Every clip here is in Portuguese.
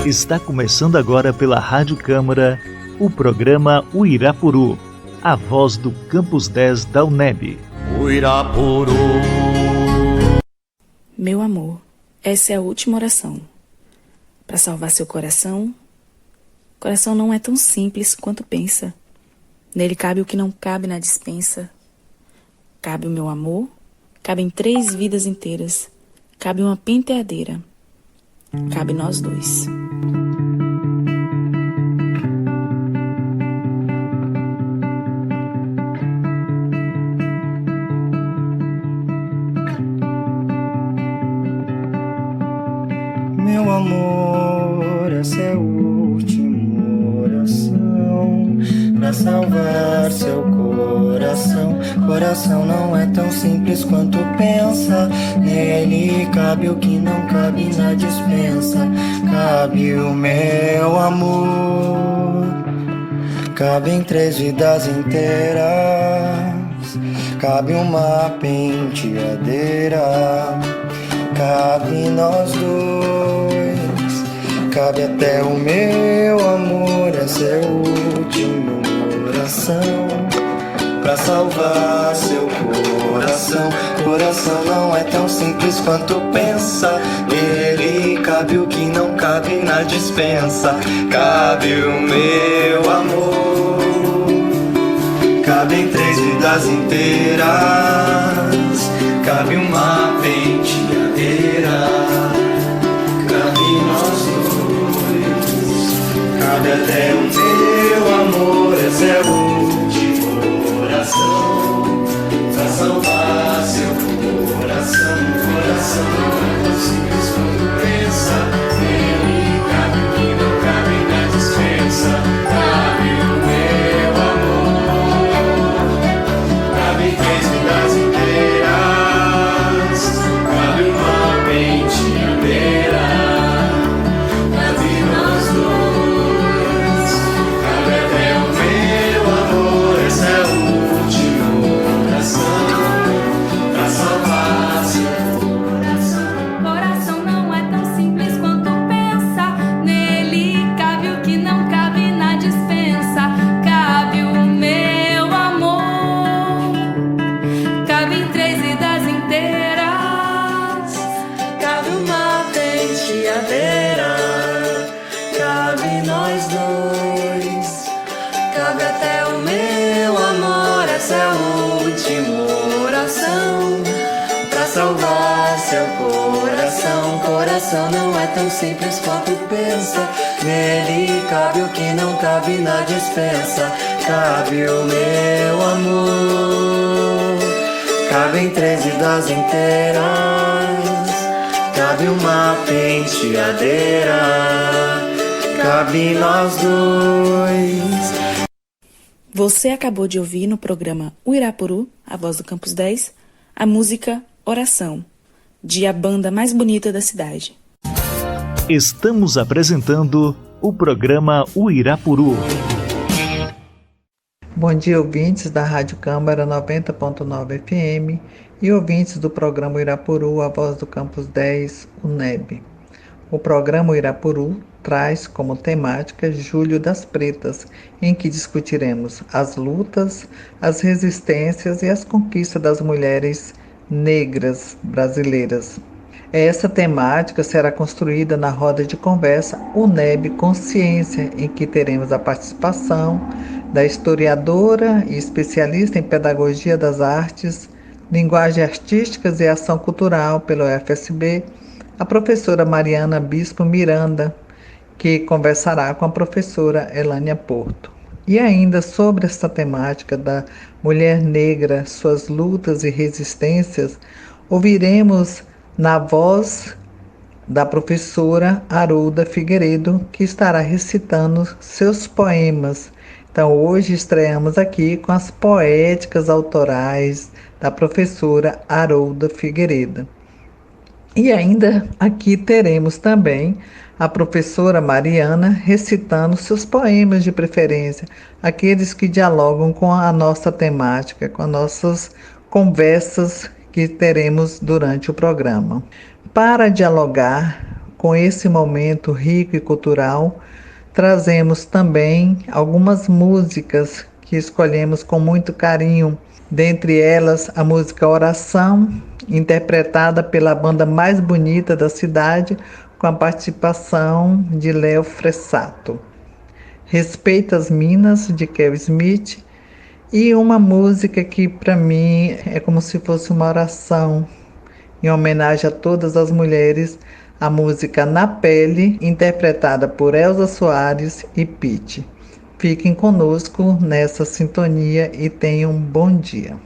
Está começando agora pela Rádio Câmara o programa Uirapuru, a voz do Campus 10 da UNEB. Uirapuru. Meu amor, essa é a última oração. Para salvar seu coração, o coração não é tão simples quanto pensa. Nele cabe o que não cabe na despensa. Cabe o meu amor, cabem 3 vidas inteiras, cabe uma penteadeira, cabe nós dois. Meu amor, essa é a última oração pra salvar seu coração. Coração não é tão simples quanto pensa. Nele cabe o que não cabe na despensa. Cabe o meu amor, cabem 3 vidas inteiras, cabe uma penteadeira, cabe nós dois, cabe até o meu amor. Essa é a última oração pra salvar seu coração. Coração não é tão simples quanto pensa. Nele cabe o que não cabe na despensa. Cabe o meu amor, cabem 3 vidas inteiras, cabe uma penteadeira, cabe nós dois, cabe até o meu amor. Essa é a última oração pra salvar seu coração. Coração não é tão simples quanto pensa. Nele cabe o que não cabe na despensa. Cabe o meu amor, cabe 3 vidas inteiras, cabe uma penteadeira, cabe nós dois, cabe até o meu amor. Essa é a última oração pra salvar seu coração. Coração não é tão simples quanto pensa. Nele cabe o que não cabe na dispensa. Cabe o meu amor, cabem 3 vidas inteiras, cabe uma penteadeira, cabe nós dois, cabe até o meu amor. Essa é a última oração pra salvar seu coração. Coração não é tão simples quanto pensa. Nele cabe o que não cabe na despensa. Cabe o meu amor, cabem 3 vidas inteiras, cabe uma penteadeira, cabe nós dois. Você acabou de ouvir no programa Uirapuru, a voz do Campus 10, a música Oração, de a banda mais bonita da cidade. Estamos apresentando o programa Uirapuru. Bom dia, ouvintes da Rádio Câmara 90.9 FM e ouvintes do programa Uirapuru, a voz do Campus 10, UNEB. O programa Uirapuru traz como temática Julho das Pretas, em que discutiremos as lutas, as resistências e as conquistas das mulheres negras brasileiras. Essa temática será construída na roda de conversa UNEB Consciência, em que teremos a participação da historiadora e especialista em pedagogia das artes, linguagem artísticas e ação cultural pelo UFSB, a professora Mariana Bispo Miranda, que conversará com a professora Elânia Porto. E ainda sobre esta temática da mulher negra, suas lutas e resistências, ouviremos na voz da professora Harolda Figueiredo, que estará recitando seus poemas. Então, hoje estreamos aqui com as poéticas autorais da professora Harolda Figueiredo. E ainda aqui teremos também a professora Mariana recitando seus poemas de preferência, aqueles que dialogam com a nossa temática, com as nossas conversas que teremos durante o programa. Para dialogar com com esse momento rico e cultural, trazemos também algumas músicas que escolhemos com muito carinho. Dentre elas, a música Oração, interpretada pela banda mais bonita da cidade, com a participação de Léo Fressato. Respeita as Minas, de Kel Smith, e uma música que para mim é como se fosse uma oração, em homenagem a todas as mulheres, a música Na Pele, interpretada por Elza Soares e Pitty. Fiquem conosco nessa sintonia e tenham um bom dia.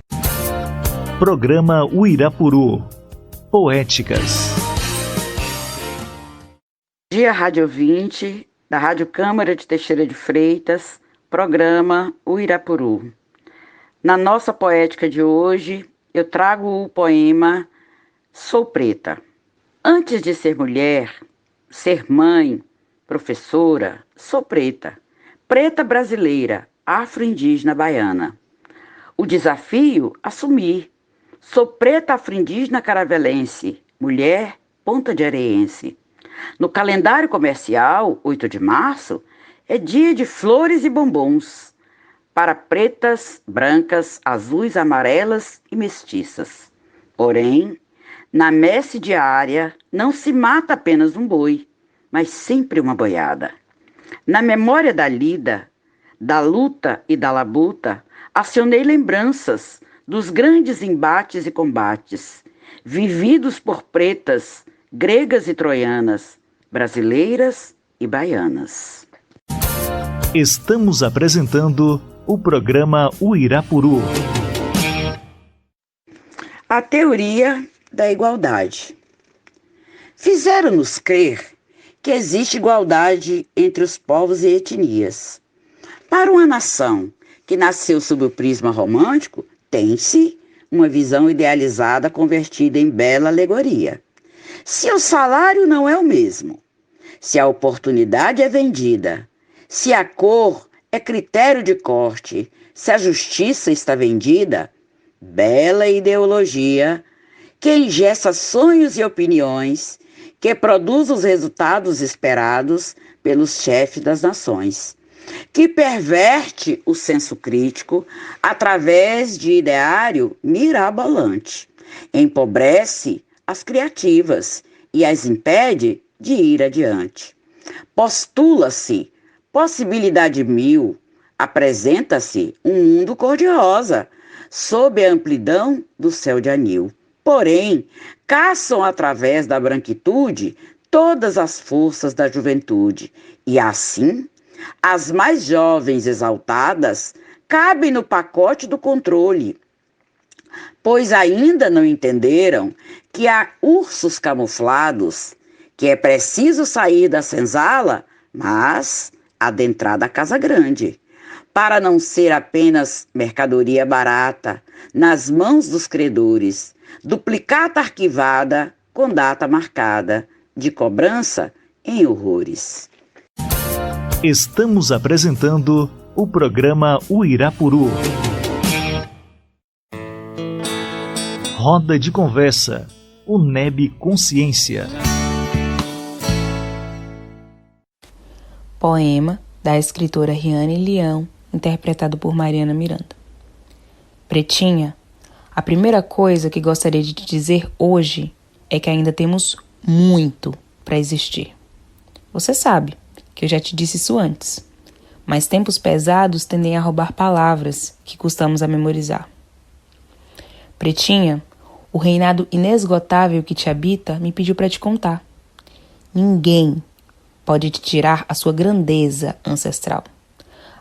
Programa Uirapuru. Poéticas. Dia Rádio Ouvinte, da Rádio Câmara de Teixeira de Freitas, programa Uirapuru. Na nossa poética de hoje, eu trago o poema Sou Preta. Antes de ser mulher, ser mãe, professora, sou preta. Preta brasileira, afro-indígena baiana. O desafio, assumir. Sou preta afro-indígena caravelense, mulher ponta de areense. No calendário comercial, 8 de março, é dia de flores e bombons. Para pretas, brancas, azuis, amarelas e mestiças. Porém, na messe diária, não se mata apenas um boi, mas sempre uma boiada. Na memória da lida, da luta e da labuta, acionei lembranças dos grandes embates e combates, vividos por pretas, gregas e troianas, brasileiras e baianas. Estamos apresentando o programa Uirapuru. A teoria da igualdade. Fizeram-nos crer que existe igualdade entre os povos e etnias. Para uma nação que nasceu sob o prisma romântico, tem-se uma visão idealizada convertida em bela alegoria. Se o salário não é o mesmo, se a oportunidade é vendida, se a cor é critério de corte, se a justiça está vendida, bela ideologia que engessa sonhos e opiniões, que produz os resultados esperados pelos chefes das nações, que perverte o senso crítico através de ideário mirabolante, empobrece as criativas e as impede de ir adiante. Postula-se possibilidade mil, apresenta-se um mundo cor-de-rosa, sob a amplidão do céu de anil. Porém, caçam através da branquitude todas as forças da juventude, e assim, as mais jovens exaltadas cabem no pacote do controle, pois ainda não entenderam que há ursos camuflados, que é preciso sair da senzala, mas adentrar da casa grande, para não ser apenas mercadoria barata nas mãos dos credores, duplicata arquivada com data marcada, de cobrança em horrores. Estamos apresentando o programa Uirapuru. Roda de conversa, o NEB Consciência. Poema da escritora Riane Leão, interpretado por Mariana Miranda. Pretinha, a primeira coisa que gostaria de te dizer hoje é que ainda temos muito para existir. Você sabe que eu já te disse isso antes, mas tempos pesados tendem a roubar palavras que custamos a memorizar. Pretinha, o reinado inesgotável que te habita me pediu para te contar. Ninguém pode te tirar a sua grandeza ancestral,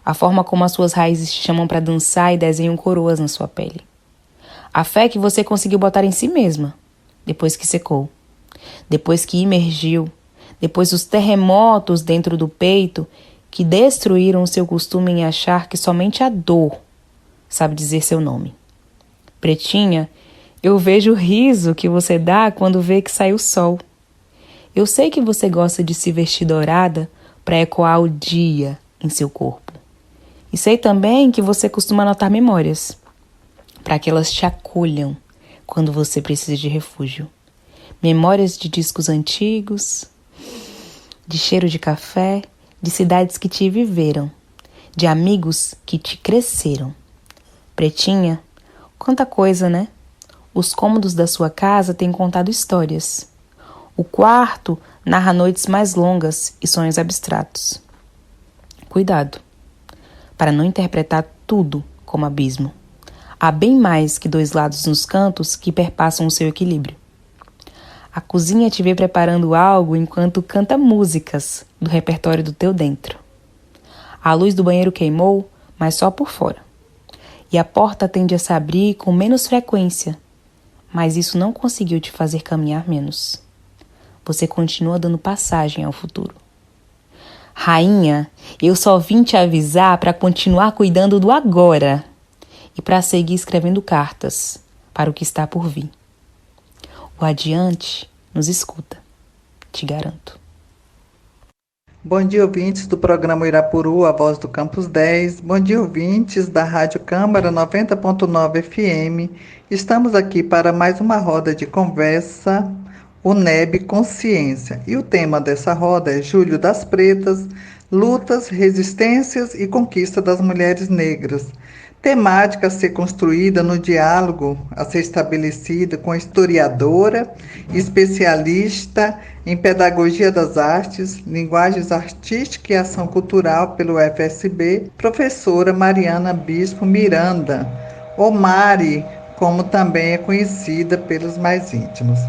a forma como as suas raízes te chamam para dançar e desenham coroas na sua pele. A fé que você conseguiu botar em si mesma, depois que secou, depois que imergiu, depois dos terremotos dentro do peito que destruíram o seu costume em achar que somente a dor sabe dizer seu nome. Pretinha, eu vejo o riso que você dá quando vê que sai o sol. Eu sei que você gosta de se vestir dourada para ecoar o dia em seu corpo. E sei também que você costuma anotar memórias, para que elas te acolham quando você precisa de refúgio. Memórias de discos antigos, de cheiro de café, de cidades que te viveram, de amigos que te cresceram. Pretinha, quanta coisa, né? Os cômodos da sua casa têm contado histórias. O quarto narra noites mais longas e sonhos abstratos. Cuidado, para não interpretar tudo como abismo. Há bem mais que dois lados nos cantos que perpassam o seu equilíbrio. A cozinha te vê preparando algo enquanto canta músicas do repertório do teu dentro. A luz do banheiro queimou, mas só por fora. E a porta tende a se abrir com menos frequência, mas isso não conseguiu te fazer caminhar menos. Você continua dando passagem ao futuro. Rainha, eu só vim te avisar para continuar cuidando do agora e para seguir escrevendo cartas para o que está por vir. O adiante nos escuta, te garanto. Bom dia, ouvintes do programa Irapuru, a voz do Campus 10. Bom dia, ouvintes da Rádio Câmara 90.9 FM. Estamos aqui para mais uma roda de conversa, UNEB Consciência. E o tema dessa roda é Julho das Pretas, lutas, resistências e conquista das mulheres negras. Temática a ser construída no diálogo, a ser estabelecida com a historiadora, especialista em pedagogia das artes, linguagens artísticas e ação cultural pelo FSB, professora Mariana Bispo Miranda, ou Mari, como também é conhecida pelos mais íntimos.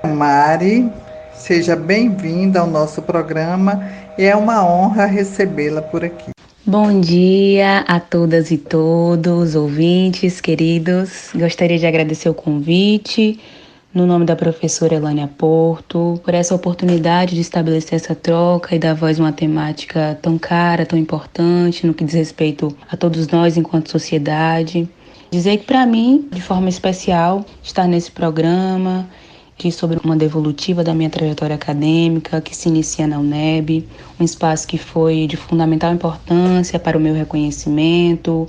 Mari, seja bem-vinda ao nosso programa e é uma honra recebê-la por aqui. Bom dia a todas e todos, ouvintes queridos. Gostaria de agradecer o convite, no nome da professora Elânia Porto, por essa oportunidade de estabelecer essa troca e dar voz a uma temática tão cara, tão importante, no que diz respeito a todos nós enquanto sociedade. Dizer que, para mim, de forma especial, estar nesse programa, diz sobre uma devolutiva da minha trajetória acadêmica, que se inicia na UNEB, um espaço que foi de fundamental importância para o meu reconhecimento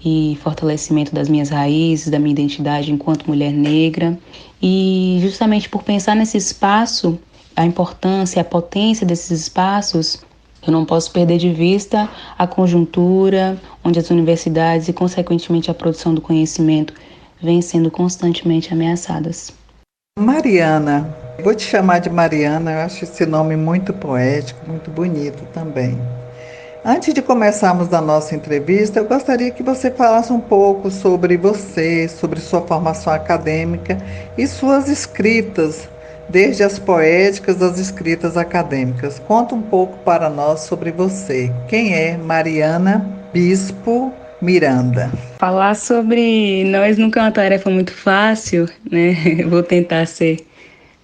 e fortalecimento das minhas raízes, da minha identidade enquanto mulher negra. E justamente por pensar nesse espaço, a importância, a potência desses espaços, eu não posso perder de vista a conjuntura onde as universidades e, consequentemente, a produção do conhecimento vêm sendo constantemente ameaçadas. Mariana, vou te chamar de Mariana, eu acho esse nome muito poético, muito bonito também. Antes de começarmos a nossa entrevista, eu gostaria que você falasse um pouco sobre você, sobre sua formação acadêmica e suas escritas, desde as poéticas às escritas acadêmicas. Conta um pouco para nós sobre você. Quem é Mariana Bispo Miranda? Falar sobre nós nunca é uma tarefa muito fácil, né? Eu vou tentar ser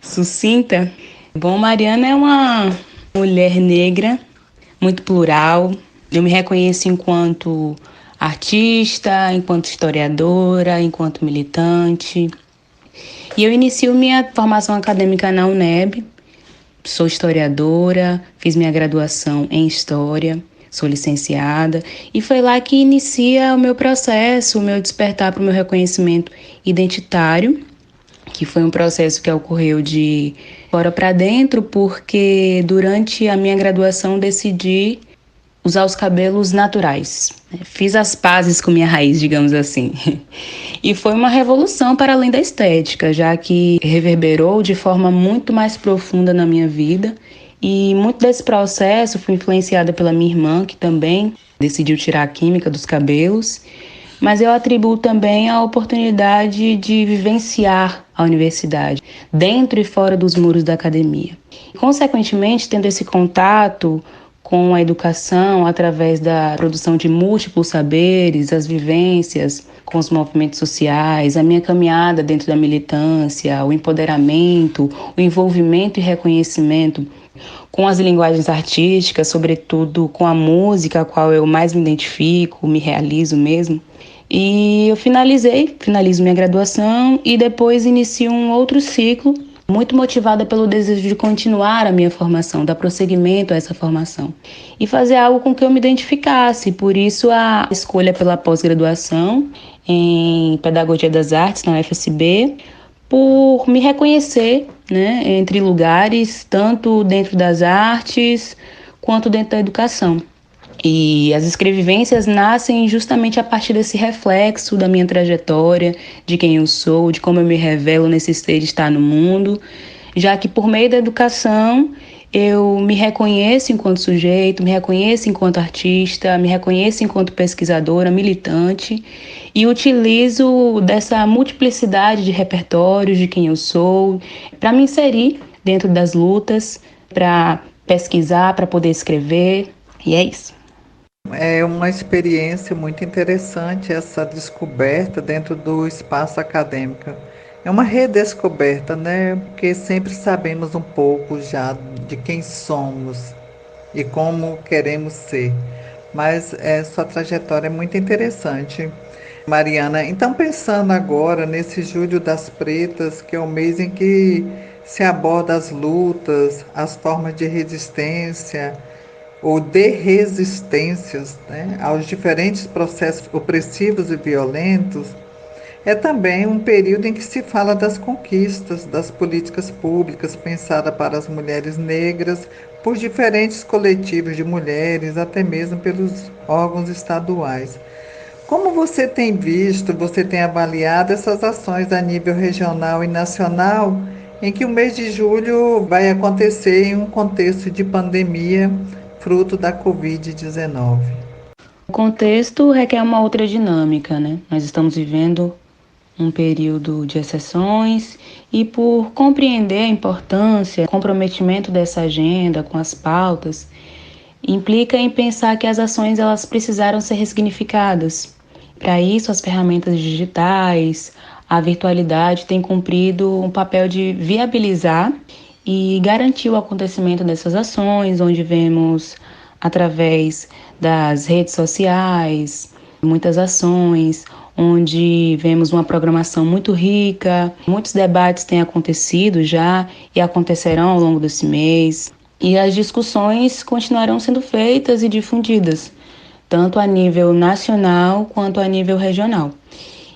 sucinta. Bom, Mariana é uma mulher negra, muito plural. Eu me reconheço enquanto artista, enquanto historiadora, enquanto militante. E eu inicio minha formação acadêmica na UNEB. Sou historiadora, fiz minha graduação em História. Sou licenciada e foi lá que inicia o meu processo, o meu despertar para o meu reconhecimento identitário, que foi um processo que ocorreu de fora para dentro, porque durante a minha graduação decidi usar os cabelos naturais. Fiz as pazes com minha raiz, digamos assim. E foi uma revolução para além da estética, já que reverberou de forma muito mais profunda na minha vida. E muito desse processo foi influenciada pela minha irmã, que também decidiu tirar a química dos cabelos. Mas eu atribuo também a oportunidade de vivenciar a universidade, dentro e fora dos muros da academia. Consequentemente, tendo esse contato com a educação através da produção de múltiplos saberes, as vivências com os movimentos sociais, a minha caminhada dentro da militância, o empoderamento, o envolvimento e reconhecimento com as linguagens artísticas, sobretudo com a música, a qual eu mais me identifico, me realizo mesmo. E eu finalizo minha graduação e depois inicio um outro ciclo, muito motivada pelo desejo de continuar a minha formação, dar prosseguimento a essa formação e fazer algo com que eu me identificasse. Por isso a escolha pela pós-graduação em Pedagogia das Artes na UFSB, por me reconhecer né, entre lugares, tanto dentro das artes quanto dentro da educação. E as escrevivências nascem justamente a partir desse reflexo da minha trajetória, de quem eu sou, de como eu me revelo nesse ser de estar no mundo, já que por meio da educação eu me reconheço enquanto sujeito, me reconheço enquanto artista, me reconheço enquanto pesquisadora, militante e utilizo dessa multiplicidade de repertórios de quem eu sou para me inserir dentro das lutas, para pesquisar, para poder escrever, e é isso. É uma experiência muito interessante essa descoberta dentro do espaço acadêmico. É uma redescoberta, né? Porque sempre sabemos um pouco já de quem somos e como queremos ser. Mas sua trajetória é muito interessante, Mariana. Então, pensando agora nesse Julho das Pretas, que é o mês em que se aborda as lutas, as formas de resistência, ou de resistências, né, aos diferentes processos opressivos e violentos, é também um período em que se fala das conquistas, das políticas públicas pensadas para as mulheres negras, por diferentes coletivos de mulheres, até mesmo pelos órgãos estaduais. Como você tem visto, você tem avaliado essas ações a nível regional e nacional, em que o mês de julho vai acontecer em um contexto de pandemia, fruto da Covid-19? O contexto requer uma outra dinâmica, né? Nós estamos vivendo um período de exceções e por compreender a importância, o comprometimento dessa agenda com as pautas, implica em pensar que as ações elas precisaram ser ressignificadas. Para isso, as ferramentas digitais, a virtualidade têm cumprido um papel de viabilizar e garantir o acontecimento dessas ações, onde vemos através das redes sociais muitas ações, onde vemos uma programação muito rica, muitos debates têm acontecido já e acontecerão ao longo desse mês, e as discussões continuarão sendo feitas e difundidas, tanto a nível nacional quanto a nível regional.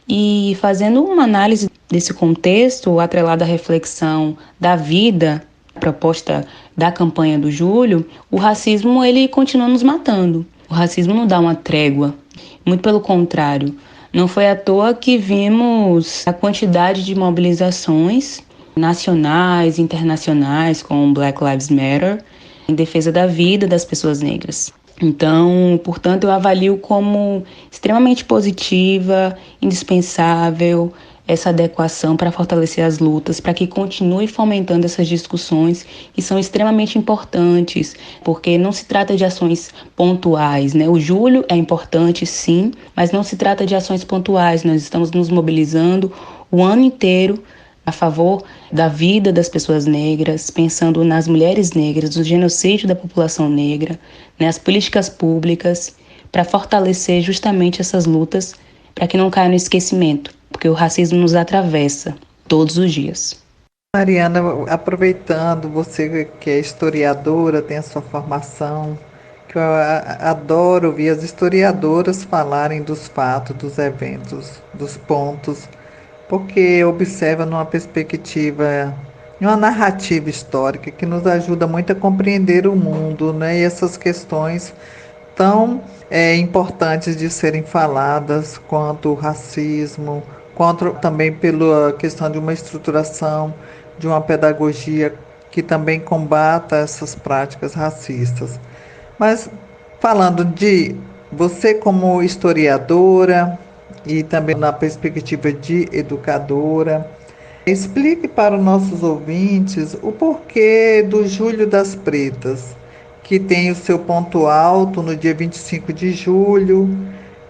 E fazendo uma análise desse contexto, atrelada à reflexão da vida, proposta da campanha do Julho, o racismo ele continua nos matando. O racismo não dá uma trégua, muito pelo contrário. Não foi à toa que vimos a quantidade de mobilizações nacionais, internacionais, como Black Lives Matter, em defesa da vida das pessoas negras. Então, portanto, eu avalio como extremamente positiva, indispensável, essa adequação para fortalecer as lutas, para que continue fomentando essas discussões que são extremamente importantes, porque não se trata de ações pontuais, né? O julho é importante, sim, mas não se trata de ações pontuais. Nós estamos nos mobilizando o ano inteiro a favor da vida das pessoas negras, pensando nas mulheres negras, no genocídio da população negra, nas políticas públicas, para fortalecer justamente essas lutas, para que não caia no esquecimento, porque o racismo nos atravessa todos os dias. Mariana, aproveitando, você que é historiadora, tem a sua formação, que eu adoro ouvir as historiadoras falarem dos fatos, dos eventos, dos pontos, porque observa numa perspectiva, numa narrativa histórica que nos ajuda muito a compreender o mundo, né? E essas questões tão importantes de serem faladas, quanto o racismo, quanto também pela questão de uma estruturação, de uma pedagogia que também combata essas práticas racistas. Mas falando de você como historiadora e também na perspectiva de educadora, explique para os nossos ouvintes o porquê do Julho das Pretas, que tem o seu ponto alto no dia 25 de julho,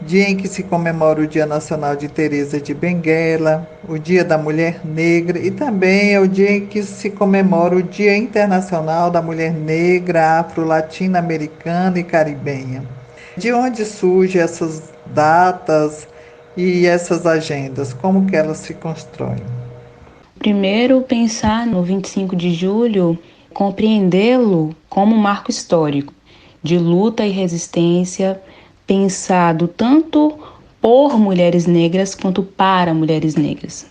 dia em que se comemora o Dia Nacional de Teresa de Benguela, o Dia da Mulher Negra e também é o dia em que se comemora o Dia Internacional da Mulher Negra, Afro-Latino-Americana e Caribenha. De onde surgem essas datas e essas agendas? Como que elas se constroem? Primeiro, pensar no 25 de julho, compreendê-lo como um marco histórico de luta e resistência, pensado tanto por mulheres negras quanto para mulheres negras.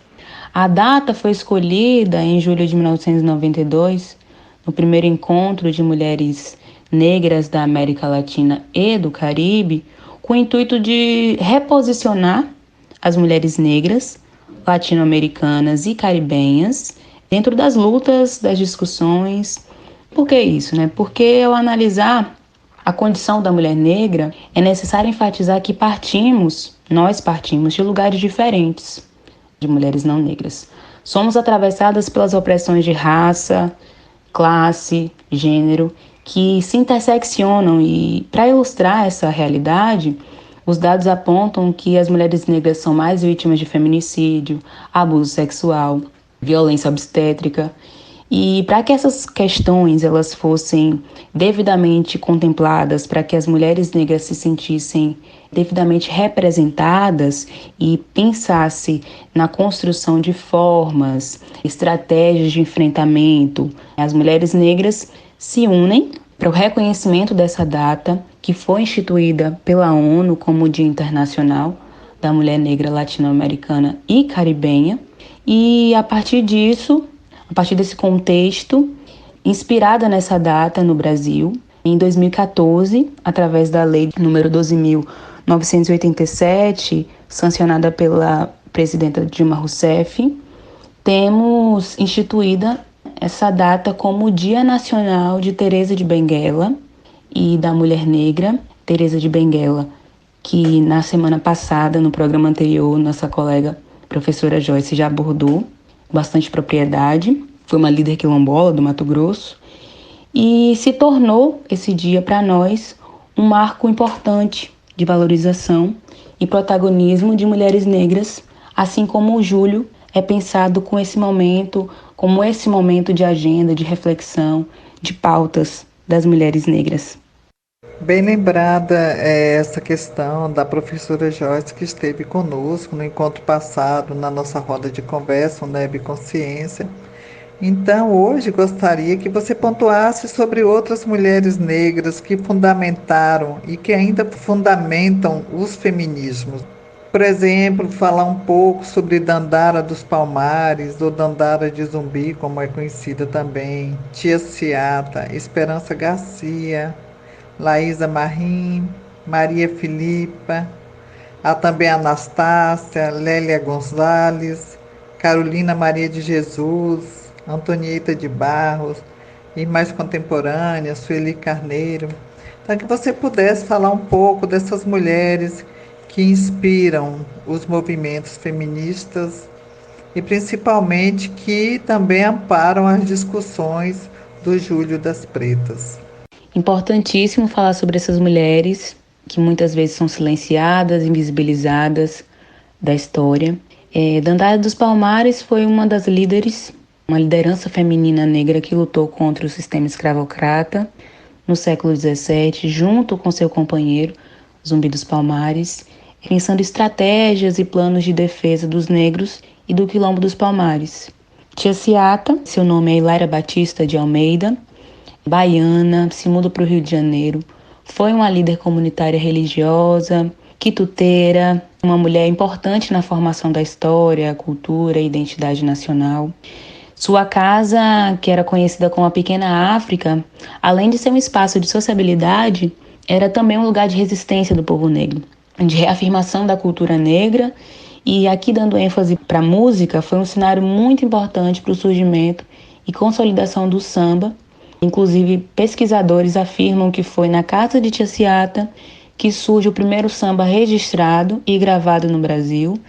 A data foi escolhida em julho de 1992, no primeiro encontro de mulheres negras da América Latina e do Caribe, com o intuito de reposicionar as mulheres negras, latino-americanas e caribenhas dentro das lutas, das discussões. Por que isso, né? Porque ao analisar a condição da mulher negra, é necessário enfatizar que nós partimos de lugares diferentes de mulheres não negras. Somos atravessadas pelas opressões de raça, classe, gênero, que se interseccionam, e para ilustrar essa realidade, os dados apontam que as mulheres negras são mais vítimas de feminicídio, abuso sexual, violência obstétrica. E para que essas questões elas fossem devidamente contempladas, para que as mulheres negras se sentissem devidamente representadas e pensasse na construção de formas, estratégias de enfrentamento, as mulheres negras se unem para o reconhecimento dessa data, que foi instituída pela ONU como o Dia Internacional da Mulher Negra Latino-Americana e Caribenha. E a partir desse contexto, inspirada nessa data no Brasil, em 2014, através da Lei número 12.987, sancionada pela presidenta Dilma Rousseff, temos instituída essa data como o Dia Nacional de Teresa de Benguela e da Mulher Negra, Teresa de Benguela, que na semana passada, no programa anterior, nossa colega professora Joyce já abordou bastante propriedade. Foi uma líder quilombola do Mato Grosso e se tornou esse dia para nós um marco importante de valorização e protagonismo de mulheres negras, assim como o julho é pensado como esse momento de agenda, de reflexão, de pautas das mulheres negras. Bem lembrada essa questão da professora Joyce, que esteve conosco no encontro passado, na nossa roda de conversa, o NEB Consciência. Então, hoje gostaria que você pontuasse sobre outras mulheres negras que fundamentaram e que ainda fundamentam os feminismos. Por exemplo, falar um pouco sobre Dandara dos Palmares, ou Dandara de Zumbi, como é conhecida também, Tia Ciata, Esperança Garcia, Laísa Marim, Maria Filipa, há também Anastácia, Lélia Gonzalez, Carolina Maria de Jesus, Antonieta de Barros, e mais contemporâneas, Sueli Carneiro. Então, que você pudesse falar um pouco dessas mulheres que inspiram os movimentos feministas e principalmente que também amparam as discussões do Julho das Pretas. Importantíssimo falar sobre essas mulheres que muitas vezes são silenciadas, invisibilizadas da história. Dandara dos Palmares foi uma das líderes, uma liderança feminina negra que lutou contra o sistema escravocrata no século XVII, junto com seu companheiro, Zumbi dos Palmares, pensando estratégias e planos de defesa dos negros e do Quilombo dos Palmares. Tia Ciata, seu nome é Hilária Batista de Almeida, baiana, se muda para o Rio de Janeiro, foi uma líder comunitária religiosa, quituteira, uma mulher importante na formação da história, cultura e identidade nacional. Sua casa, que era conhecida como a Pequena África, além de ser um espaço de sociabilidade, era também um lugar de resistência do povo negro, de reafirmação da cultura negra. E aqui, dando ênfase para a música, foi um cenário muito importante para o surgimento e consolidação do samba. Inclusive, pesquisadores afirmam que foi na casa de Tia Ciata que surge o primeiro samba registrado e gravado no Brasil,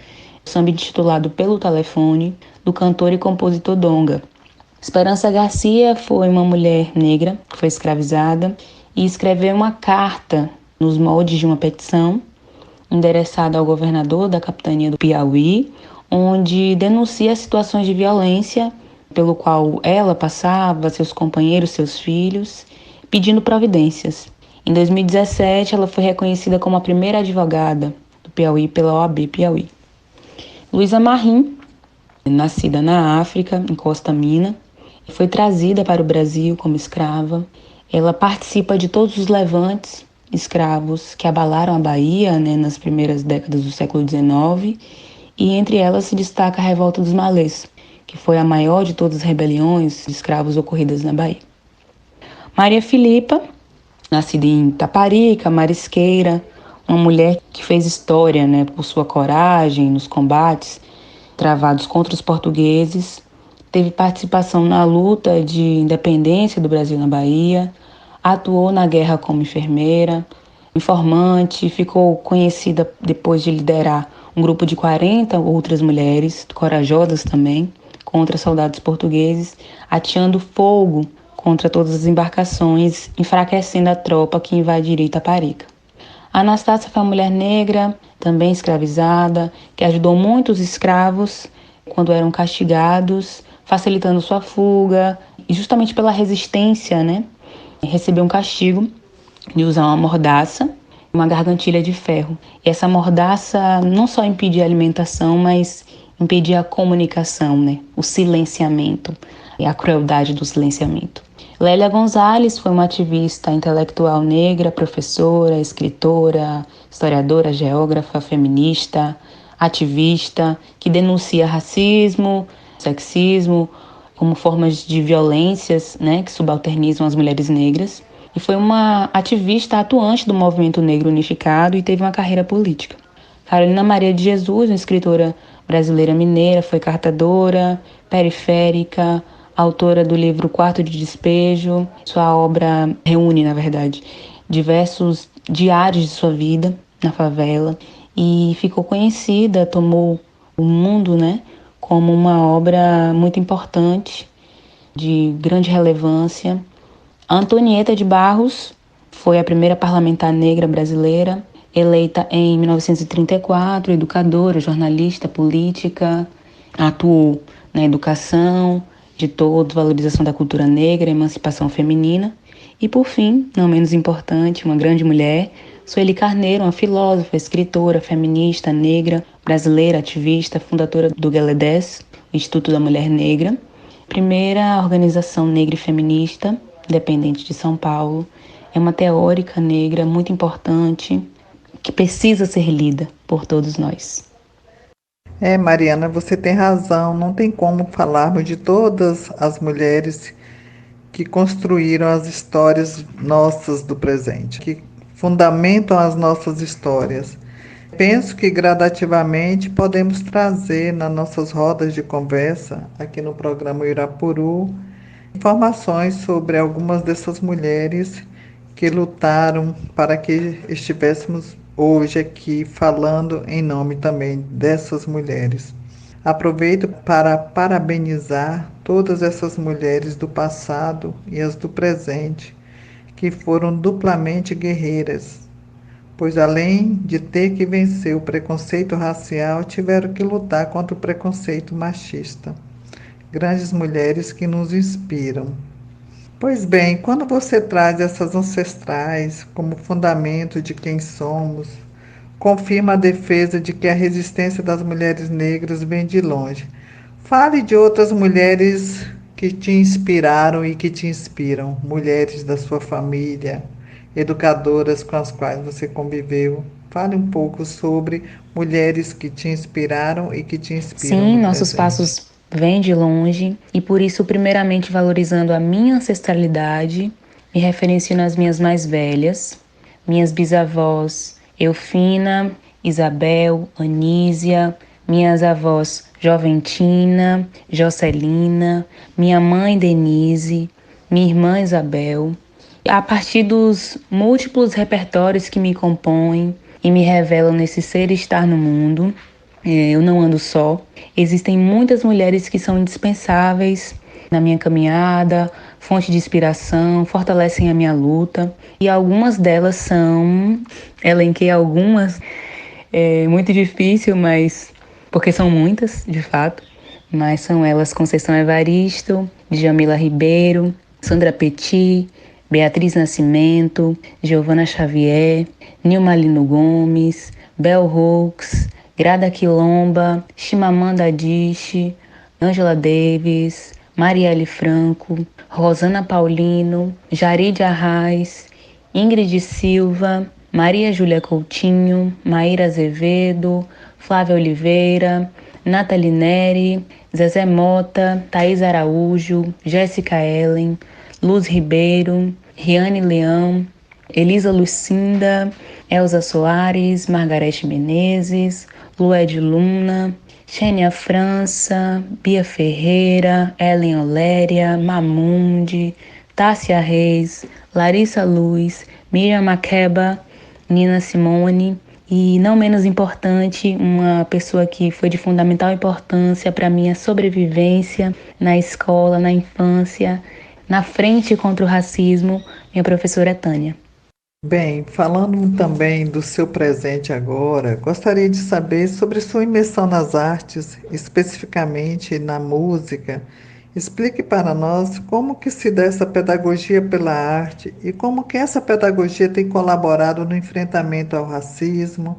o samba intitulado Pelo Telefone, do cantor e compositor Donga. Esperança Garcia foi uma mulher negra que foi escravizada e escreveu uma carta nos moldes de uma petição endereçada ao governador da capitania do Piauí, onde denuncia situações de violência pelo qual ela passava, seus companheiros, seus filhos, pedindo providências. Em 2017, ela foi reconhecida como a primeira advogada do Piauí pela OAB Piauí. Luísa Marim, nascida na África, em Costa Mina, foi trazida para o Brasil como escrava. Ela participa de todos os levantes escravos que abalaram a Bahia, nas primeiras décadas do século XIX, e entre elas se destaca a Revolta dos Malês, que foi a maior de todas as rebeliões de escravos ocorridas na Bahia. Maria Filipa, nascida em Taparica, marisqueira, uma mulher que fez história, por sua coragem nos combates travados contra os portugueses, teve participação na luta de independência do Brasil na Bahia, atuou na guerra como enfermeira, informante, ficou conhecida depois de liderar um grupo de 40 outras mulheres, corajosas também, contra soldados portugueses, ateando fogo contra todas as embarcações, enfraquecendo a tropa que invadiria Itaparica. Anastácia foi uma mulher negra, também escravizada, que ajudou muitos escravos quando eram castigados, facilitando sua fuga, e justamente pela resistência, recebeu um castigo de usar uma mordaça, uma gargantilha de ferro. E essa mordaça não só impedia a alimentação, mas impedia a comunicação, o silenciamento e a crueldade do silenciamento. Lélia Gonzalez foi uma ativista intelectual negra, professora, escritora, historiadora, geógrafa, feminista, ativista, que denuncia racismo, sexismo, como formas de violências, que subalternizam as mulheres negras. E foi uma ativista atuante do movimento negro unificado e teve uma carreira política. Carolina Maria de Jesus, uma escritora brasileira mineira, foi cartadora, periférica, autora do livro Quarto de Despejo. Sua obra reúne, diversos diários de sua vida na favela e ficou conhecida, tomou o mundo, como uma obra muito importante, de grande relevância. Antonieta de Barros foi a primeira parlamentar negra brasileira, eleita em 1934, educadora, jornalista, política, atuou na educação de todos, valorização da cultura negra, emancipação feminina. E, por fim, não menos importante, uma grande mulher, Sueli Carneiro, uma filósofa, escritora, feminista, negra, brasileira, ativista, fundadora do GELEDES, o Instituto da Mulher Negra, primeira organização negra e feminista, independente de São Paulo. É uma teórica negra muito importante, que precisa ser lida por todos nós. Mariana, você tem razão. Não tem como falarmos de todas as mulheres que construíram as histórias nossas do presente, que fundamentam as nossas histórias. Penso que gradativamente podemos trazer nas nossas rodas de conversa, aqui no programa Irapuru, informações sobre algumas dessas mulheres que lutaram para que estivéssemos hoje aqui falando em nome também dessas mulheres. Aproveito para parabenizar todas essas mulheres do passado e as do presente, que foram duplamente guerreiras, pois além de ter que vencer o preconceito racial, tiveram que lutar contra o preconceito machista. Grandes mulheres que nos inspiram. Pois bem, quando você traz essas ancestrais como fundamento de quem somos, confirma a defesa de que a resistência das mulheres negras vem de longe. Fale de outras mulheres que te inspiraram e que te inspiram, mulheres da sua família, educadoras com as quais você conviveu. Fale um pouco sobre mulheres que te inspiraram e que te inspiram. Sim, nossos passos vêm de longe e por isso, primeiramente, valorizando a minha ancestralidade, me referencio nas minhas mais velhas, minhas bisavós Eufina, Isabel, Anísia, minhas avós Joventina, Jocelina, minha mãe Denise, minha irmã Isabel. A partir dos múltiplos repertórios que me compõem e me revelam nesse ser e estar no mundo, eu não ando só. Existem muitas mulheres que são indispensáveis na minha caminhada, fonte de inspiração, fortalecem a minha luta. E algumas delas são, elenquei algumas, é muito difícil, mas porque são muitas, de fato. Mas são elas Conceição Evaristo, Djamila Ribeiro, Sandra Petit, Beatriz Nascimento, Giovana Xavier, Nilma Lino Gomes, Bell Hooks, Grada Quilomba, Chimamanda Adichie, Angela Davis, Marielle Franco, Rosana Paulino, Jaride Arraes, Ingrid Silva, Maria Júlia Coutinho, Maíra Azevedo, Flávia Oliveira, Nathalie Neri, Zezé Mota, Thaís Araújo, Jéssica Ellen, Luz Ribeiro, Riane Leão, Elisa Lucinda, Elza Soares, Margarete Menezes, Lued Luna, Xênia França, Bia Ferreira, Ellen Oléria, Mamundi, Tássia Reis, Larissa Luz, Miriam Makeba, Nina Simone e, não menos importante, uma pessoa que foi de fundamental importância para minha sobrevivência na escola, na infância, na frente contra o racismo, minha professora Tânia. Bem, falando também do seu presente agora, gostaria de saber sobre sua imersão nas artes, especificamente na música. Explique para nós como que se dá essa pedagogia pela arte e como que essa pedagogia tem colaborado no enfrentamento ao racismo,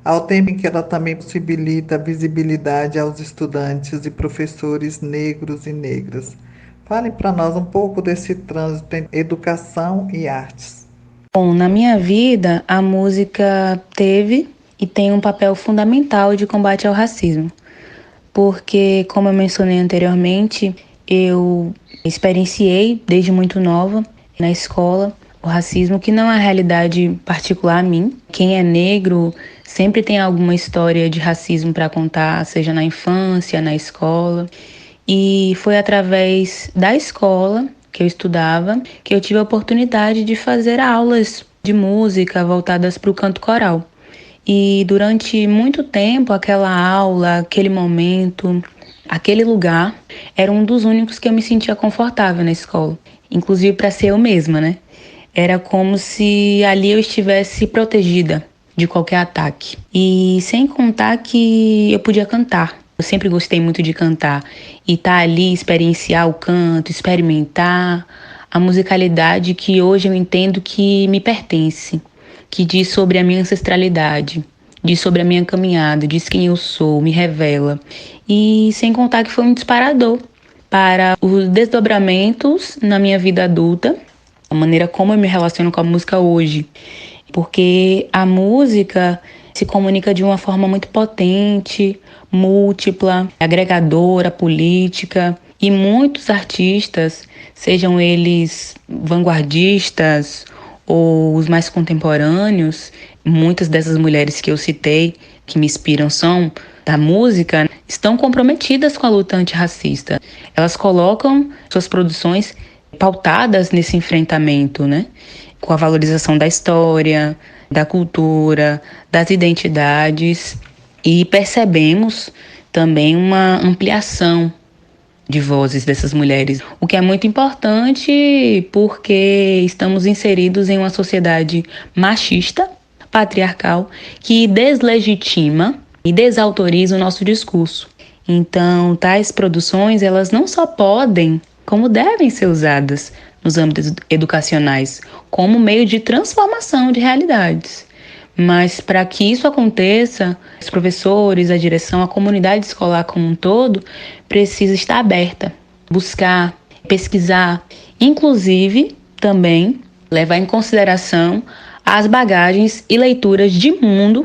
ao tempo em que ela também possibilita a visibilidade aos estudantes e professores negros e negras. Fale para nós um pouco desse trânsito entre educação e artes. Bom, na minha vida, a música teve e tem um papel fundamental de combate ao racismo, porque, como eu mencionei anteriormente, eu experienciei desde muito nova na escola o racismo, que não é uma realidade particular a mim. Quem é negro sempre tem alguma história de racismo para contar, seja na infância, na escola. E foi através da escola que eu estudava que eu tive a oportunidade de fazer aulas de música voltadas para o canto coral. E durante muito tempo, aquela aula, aquele momento, aquele lugar, era um dos únicos que eu me sentia confortável na escola. Inclusive para ser eu mesma, né? Era como se ali eu estivesse protegida de qualquer ataque. E sem contar que eu podia cantar. Eu sempre gostei muito de cantar. E estar ali, experienciar o canto, experimentar a musicalidade que hoje eu entendo que me pertence, que diz sobre a minha ancestralidade, diz sobre a minha caminhada, diz quem eu sou, me revela. E sem contar que foi um disparador para os desdobramentos na minha vida adulta, a maneira como eu me relaciono com a música hoje. Porque a música se comunica de uma forma muito potente, múltipla, agregadora, política. E muitos artistas, sejam eles vanguardistas ou os mais contemporâneos, muitas dessas mulheres que eu citei, que me inspiram, são da música, estão comprometidas com a luta antirracista. Elas colocam suas produções pautadas nesse enfrentamento, né? Com a valorização da história, da cultura, das identidades, e percebemos também uma ampliação de vozes dessas mulheres, o que é muito importante porque estamos inseridos em uma sociedade machista, patriarcal, que deslegitima e desautoriza o nosso discurso. Então, tais produções, elas não só podem, como devem ser usadas nos âmbitos educacionais, como meio de transformação de realidades. Mas para que isso aconteça, os professores, a direção, a comunidade escolar como um todo, precisa estar aberta, buscar, pesquisar, inclusive também levar em consideração as bagagens e leituras de mundo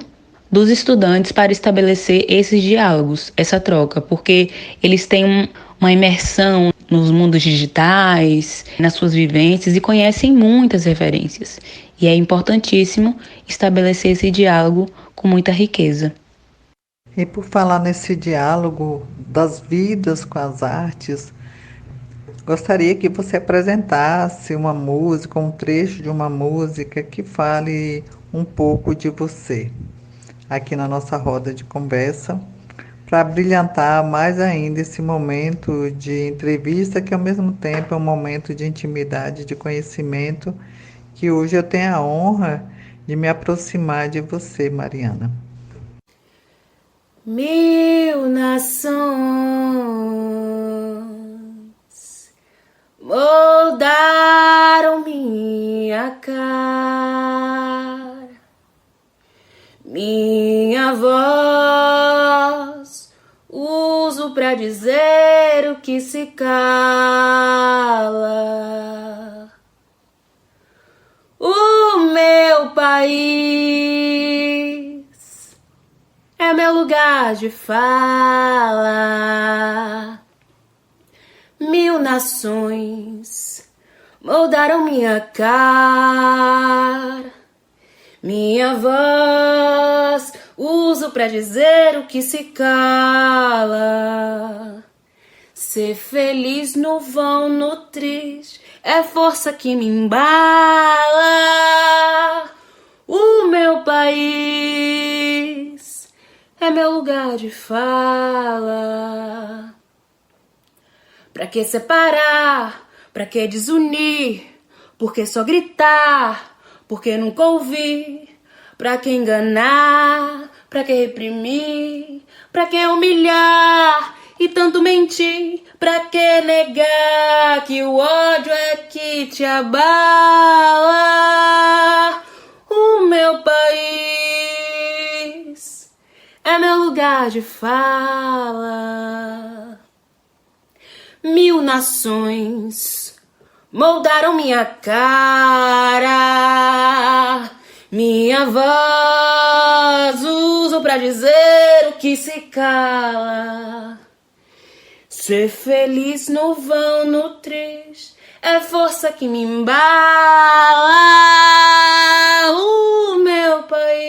dos estudantes para estabelecer esses diálogos, essa troca, porque eles têm uma imersão nos mundos digitais, nas suas vivências e conhecem muitas referências. E é importantíssimo estabelecer esse diálogo com muita riqueza. E por falar nesse diálogo das vidas com as artes, gostaria que você apresentasse uma música, um trecho de uma música que fale um pouco de você, aqui na nossa roda de conversa, para brilhantar mais ainda esse momento de entrevista, que ao mesmo tempo é um momento de intimidade, de conhecimento, que hoje eu tenho a honra de me aproximar de você, Mariana. 1000 nações moldaram minha cara, minha voz uso pra dizer o que se cala. O meu país é meu lugar lugar de fala. 1000 nações moldaram minha cara. Minha voz uso pra dizer o que se cala. Ser feliz no vão, no triste, é força que me embala. O meu país é meu lugar de fala. Pra que separar? Pra que desunir? Por que só gritar? Por que nunca ouvir? Pra que enganar? Pra que reprimir? Pra que humilhar? E tanto mentir, pra que negar que o ódio é que te abala? O meu país é meu lugar de fala. 1000 nações moldaram minha cara. Minha voz uso pra dizer o que se cala. Ser feliz no vão, no triste, é força que me embala. O meu país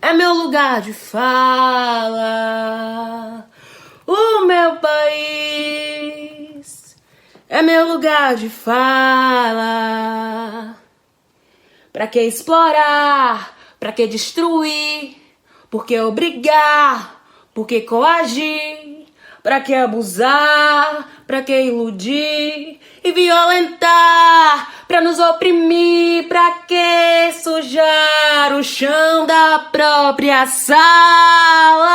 é meu lugar de fala. O meu país é meu lugar de fala. Pra que explorar? Pra que destruir? Por que obrigar? Por que coagir? Pra que abusar? Pra que iludir e violentar? Pra nos oprimir? Pra que sujar o chão da própria sala?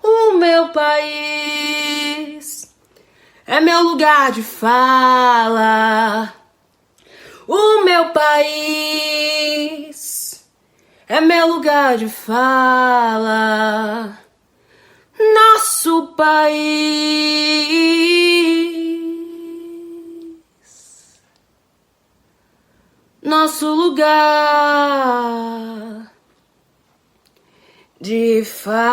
O meu país é meu lugar de fala. O meu país é meu lugar de fala. Nosso país, nosso lugar de fala.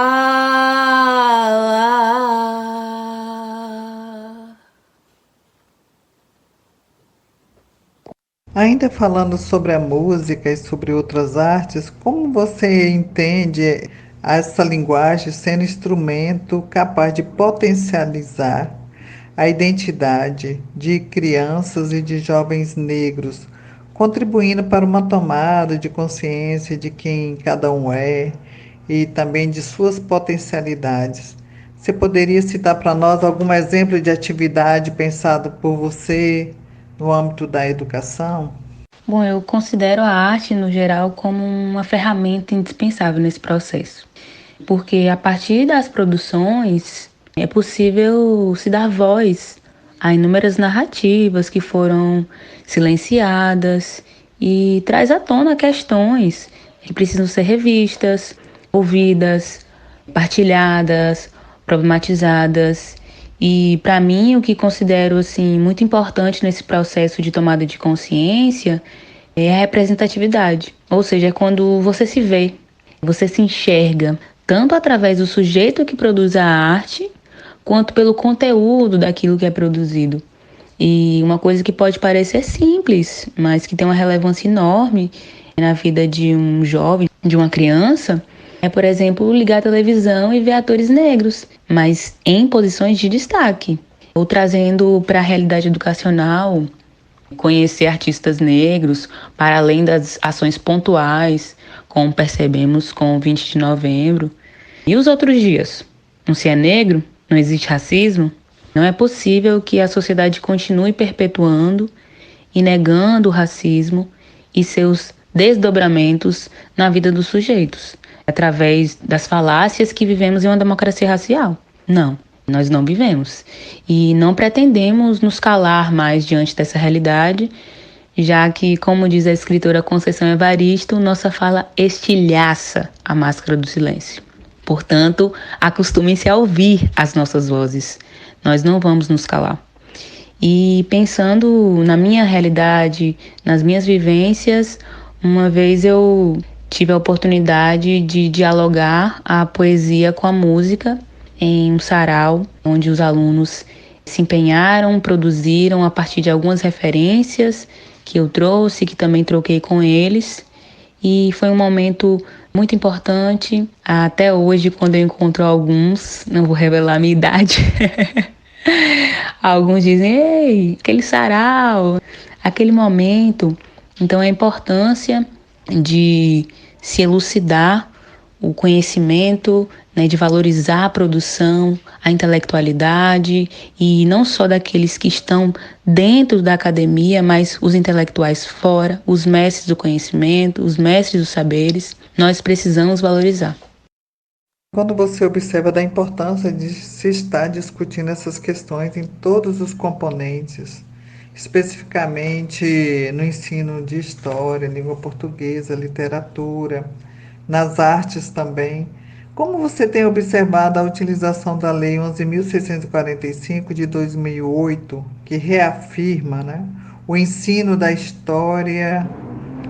Ainda falando sobre a música e sobre outras artes, como você entende essa linguagem sendo instrumento capaz de potencializar a identidade de crianças e de jovens negros, contribuindo para uma tomada de consciência de quem cada um é e também de suas potencialidades? Você poderia citar para nós algum exemplo de atividade pensado por você no âmbito da educação? Bom, eu considero a arte, no geral, como uma ferramenta indispensável nesse processo, porque a partir das produções é possível se dar voz a inúmeras narrativas que foram silenciadas e traz à tona questões que precisam ser revistas, ouvidas, partilhadas, problematizadas. E para mim, o que considero assim muito importante nesse processo de tomada de consciência é a representatividade, ou seja, é quando você se vê, você se enxerga, tanto através do sujeito que produz a arte, quanto pelo conteúdo daquilo que é produzido. E uma coisa que pode parecer simples, mas que tem uma relevância enorme na vida de um jovem, de uma criança, é, por exemplo, ligar a televisão e ver atores negros, mas em posições de destaque, ou trazendo para a realidade educacional, conhecer artistas negros, para além das ações pontuais, como percebemos com o 20 de novembro. E os outros dias? Não se é negro? Não existe racismo? Não é possível que a sociedade continue perpetuando e negando o racismo e seus desdobramentos na vida dos sujeitos, através das falácias que vivemos em uma democracia racial. Não, nós não vivemos. E não pretendemos nos calar mais diante dessa realidade, já que, como diz a escritora Conceição Evaristo, nossa fala estilhaça a máscara do silêncio. Portanto, acostumem-se a ouvir as nossas vozes. Nós não vamos nos calar. E pensando na minha realidade, nas minhas vivências, uma vez eu tive a oportunidade de dialogar a poesia com a música em um sarau, onde os alunos se empenharam, produziram a partir de algumas referências que eu trouxe, que também troquei com eles. E foi um momento muito importante. Até hoje, quando eu encontro alguns, não vou revelar a minha idade, alguns dizem, ei, aquele sarau, aquele momento. Então, a importância de se elucidar o conhecimento, né, de valorizar a produção, a intelectualidade, e não só daqueles que estão dentro da academia, mas os intelectuais fora, os mestres do conhecimento, os mestres dos saberes, nós precisamos valorizar. Quando você observa da importância de se estar discutindo essas questões em todos os componentes, especificamente no ensino de história, língua portuguesa, literatura, nas artes também, como você tem observado a utilização da Lei 11.645 de 2008, que reafirma, né, o ensino da história,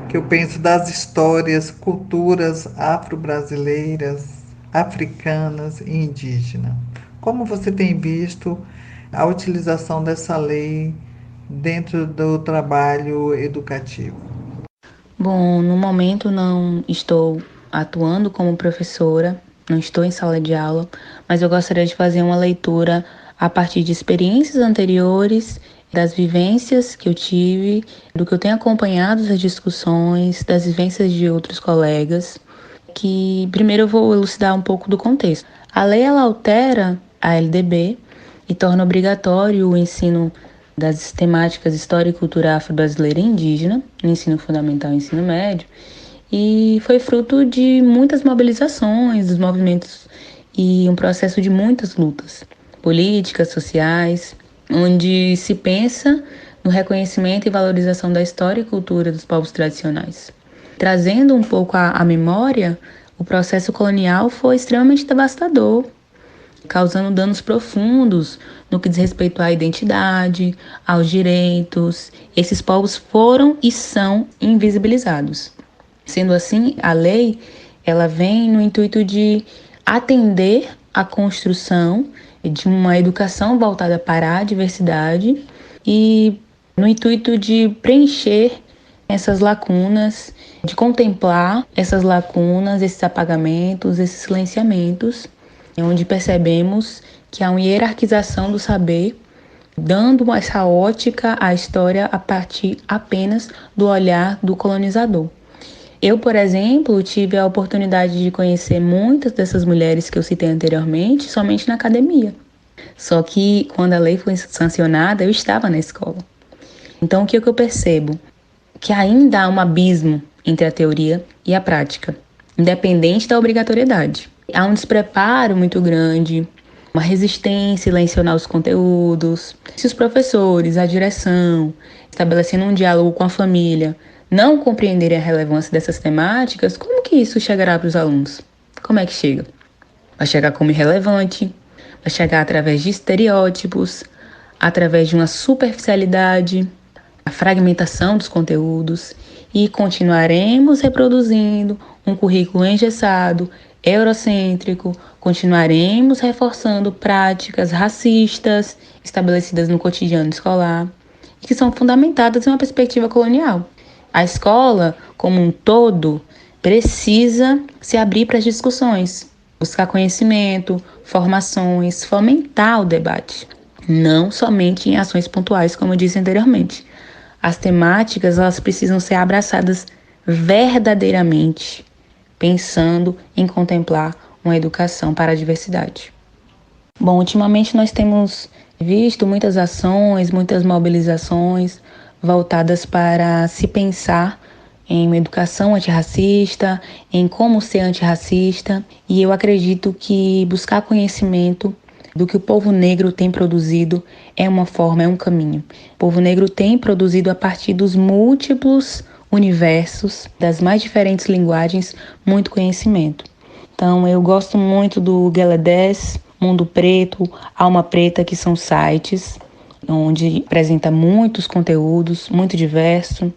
que eu penso das histórias, culturas afro-brasileiras, africanas e indígenas. Como você tem visto a utilização dessa lei dentro do trabalho educativo? Bom, no momento não estou atuando como professora, não estou em sala de aula, mas eu gostaria de fazer uma leitura a partir de experiências anteriores, das vivências que eu tive, do que eu tenho acompanhado das discussões, das vivências de outros colegas, que primeiro eu vou elucidar um pouco do contexto. A lei ela altera a LDB e torna obrigatório o ensino das temáticas história e cultura afro-brasileira e indígena, no ensino fundamental e ensino médio, e foi fruto de muitas mobilizações dos movimentos e um processo de muitas lutas políticas, sociais, onde se pensa no reconhecimento e valorização da história e cultura dos povos tradicionais. Trazendo um pouco à memória, o processo colonial foi extremamente devastador, causando danos profundos no que diz respeito à identidade, aos direitos. Esses povos foram e são invisibilizados. Sendo assim, a lei ela vem no intuito de atender à construção de uma educação voltada para a diversidade e no intuito de preencher essas lacunas, de contemplar essas lacunas, esses apagamentos, esses silenciamentos, onde percebemos que há uma hierarquização do saber, dando essa ótica à história a partir apenas do olhar do colonizador. Eu, por exemplo, tive a oportunidade de conhecer muitas dessas mulheres que eu citei anteriormente somente na academia. Só que quando a lei foi sancionada, eu estava na escola. Então, o que eu percebo? Que ainda há um abismo entre a teoria e a prática, independente da obrigatoriedade. Há um despreparo muito grande, uma resistência em lecionar os conteúdos. Se os professores, a direção, estabelecendo um diálogo com a família, não compreenderem a relevância dessas temáticas, como que isso chegará para os alunos? Como é que chega? Vai chegar como irrelevante, vai chegar através de estereótipos, através de uma superficialidade, a fragmentação dos conteúdos, e continuaremos reproduzindo um currículo engessado, eurocêntrico, continuaremos reforçando práticas racistas estabelecidas no cotidiano escolar e que são fundamentadas em uma perspectiva colonial. A escola, como um todo, precisa se abrir para as discussões, buscar conhecimento, formações, fomentar o debate, não somente em ações pontuais, como eu disse anteriormente. As temáticas elas precisam ser abraçadas verdadeiramente, pensando em contemplar uma educação para a diversidade. Bom, ultimamente nós temos visto muitas ações, muitas mobilizações voltadas para se pensar em uma educação antirracista, em como ser antirracista, e eu acredito que buscar conhecimento do que o povo negro tem produzido é uma forma, é um caminho. O povo negro tem produzido a partir dos múltiplos universos, das mais diferentes linguagens, muito conhecimento. Então, eu gosto muito do Gueledés, Mundo Preto, Alma Preta, que são sites onde apresenta muitos conteúdos, muito diverso.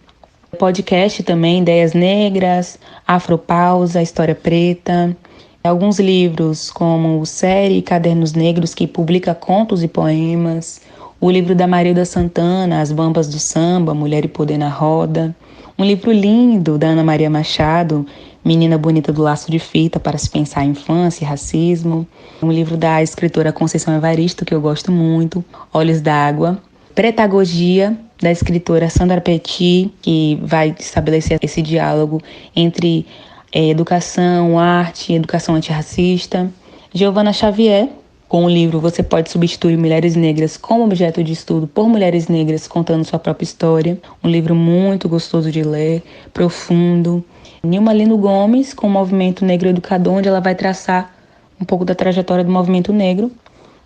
Podcast também, Ideias Negras, Afropausa, História Preta. Alguns livros, como Série Cadernos Negros, que publica contos e poemas. O livro da Marilda Santana, As Bambas do Samba, Mulher e Poder na Roda. Um livro lindo da Ana Maria Machado, Menina Bonita do Laço de Fita, para se pensar em infância e racismo. Um livro da escritora Conceição Evaristo, que eu gosto muito, Olhos d'Água. Pretagogia, da escritora Sandra Petit, que vai estabelecer esse diálogo entre educação, arte, educação antirracista. Giovana Xavier, com o livro Você Pode Substituir Mulheres Negras como Objeto de Estudo por Mulheres Negras contando sua própria história. Um livro muito gostoso de ler, profundo. Nilma Lino Gomes, com o Movimento Negro Educador, onde ela vai traçar um pouco da trajetória do movimento negro.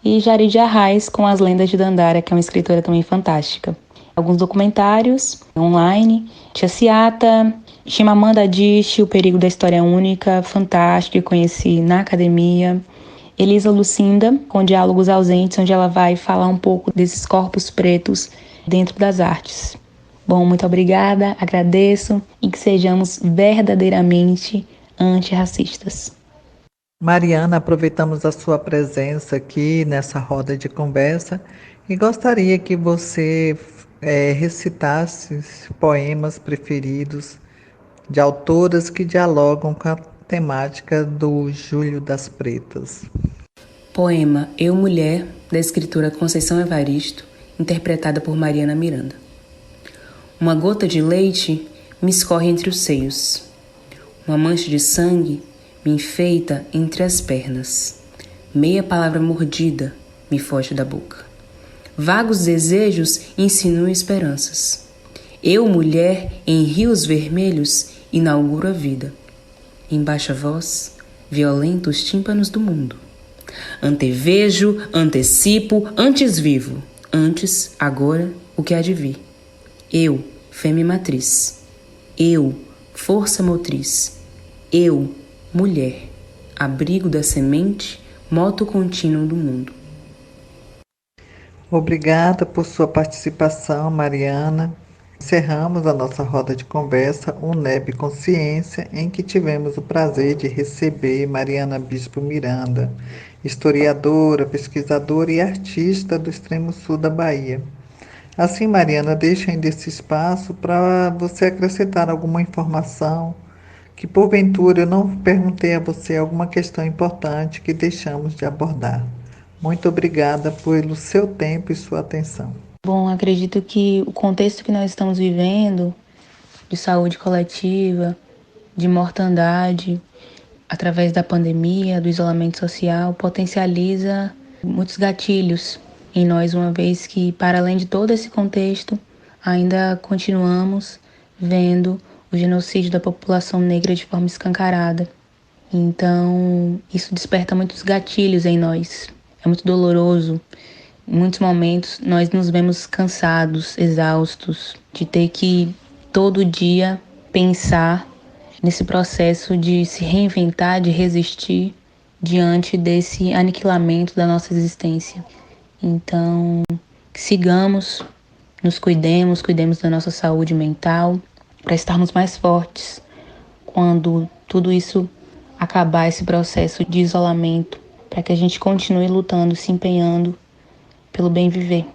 E Jarid Arraes, com As Lendas de Dandara, que é uma escritora também fantástica. Alguns documentários online. Tia Ciata, Chimamanda Adichie, O Perigo da História Única, fantástico, que conheci na academia. Elisa Lucinda, com Diálogos Ausentes, onde ela vai falar um pouco desses corpos pretos dentro das artes. Bom, muito obrigada, agradeço e que sejamos verdadeiramente antirracistas. Mariana, aproveitamos a sua presença aqui nessa roda de conversa e gostaria que você recitasse poemas preferidos de autoras que dialogam com a temática do Julho das Pretas. Poema Eu Mulher, da escritora Conceição Evaristo, interpretada por Mariana Miranda. Uma gota de leite me escorre entre os seios. Uma mancha de sangue me enfeita entre as pernas. Meia palavra mordida me foge da boca. Vagos desejos insinuam esperanças. Eu, mulher, em rios vermelhos, inauguro a vida. Em baixa voz, violento os tímpanos do mundo. Antevejo, antecipo, antes vivo. Antes, agora, o que há de vir. Eu, fêmea matriz. Eu, força motriz. Eu, mulher, abrigo da semente, moto contínuo do mundo. Obrigada por sua participação, Mariana. Encerramos a nossa roda de conversa, o NEB Consciência, em que tivemos o prazer de receber Mariana Bispo Miranda, historiadora, pesquisadora e artista do extremo sul da Bahia. Assim, Mariana, deixo ainda esse espaço para você acrescentar alguma informação que, porventura, eu não perguntei a você alguma questão importante que deixamos de abordar. Muito obrigada pelo seu tempo e sua atenção. Bom, acredito que o contexto que nós estamos vivendo, de saúde coletiva, de mortandade, através da pandemia, do isolamento social, potencializa muitos gatilhos em nós, uma vez que, para além de todo esse contexto, ainda continuamos vendo o genocídio da população negra de forma escancarada. Então, isso desperta muitos gatilhos em nós. É muito doloroso. Em muitos momentos, nós nos vemos cansados, exaustos, de ter que, todo dia, pensar nesse processo de se reinventar, de resistir diante desse aniquilamento da nossa existência. Então, sigamos, nos cuidemos da nossa saúde mental, para estarmos mais fortes quando tudo isso acabar, esse processo de isolamento, para que a gente continue lutando, se empenhando pelo bem viver.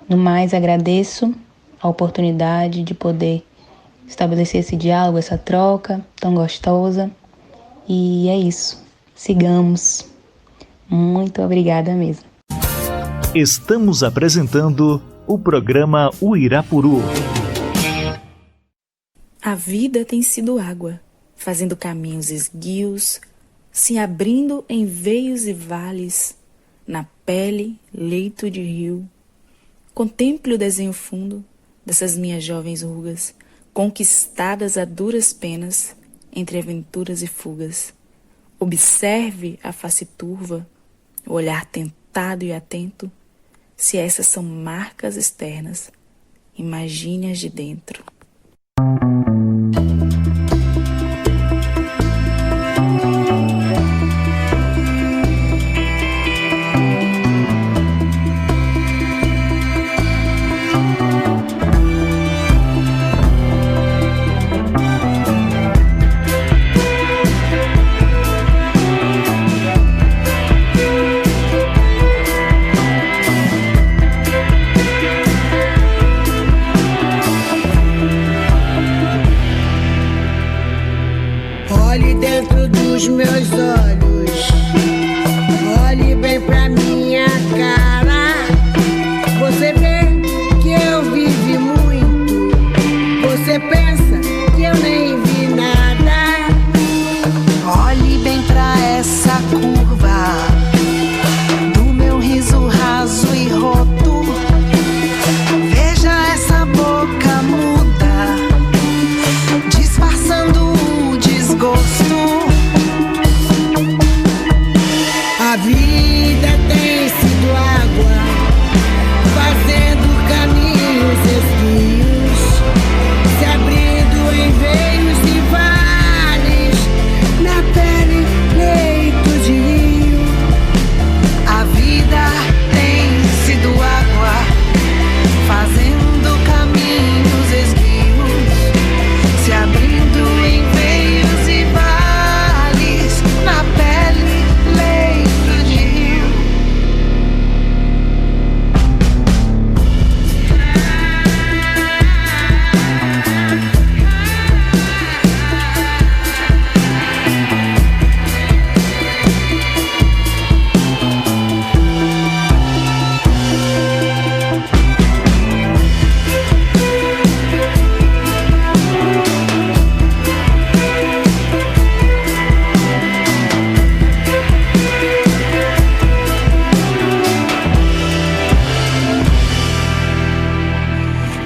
No mais, agradeço a oportunidade de poder estabelecer esse diálogo, essa troca tão gostosa. E é isso. Sigamos. Muito obrigada mesmo. Estamos apresentando o programa Uirapuru. A vida tem sido água, fazendo caminhos esguios, se abrindo em veios e vales, na pele, leito de rio. Contemple o desenho fundo dessas minhas jovens rugas, conquistadas a duras penas, entre aventuras e fugas. Observe a face turva, o olhar tentado e atento. Se essas são marcas externas, imagine as de dentro. Você vê que eu vivi muito. Você pensa que eu nem vi nada. Olhe bem pra essa curva do meu riso raso e roto. Veja essa boca muda, disfarçando o desgosto. A vida tem sido água, fazendo caminhos esguios, se abrindo em veios e vales, na pele, leito de rio. A vida tem sido água, fazendo caminhos esguios, se abrindo em veios e vales, na pele, leito de rio.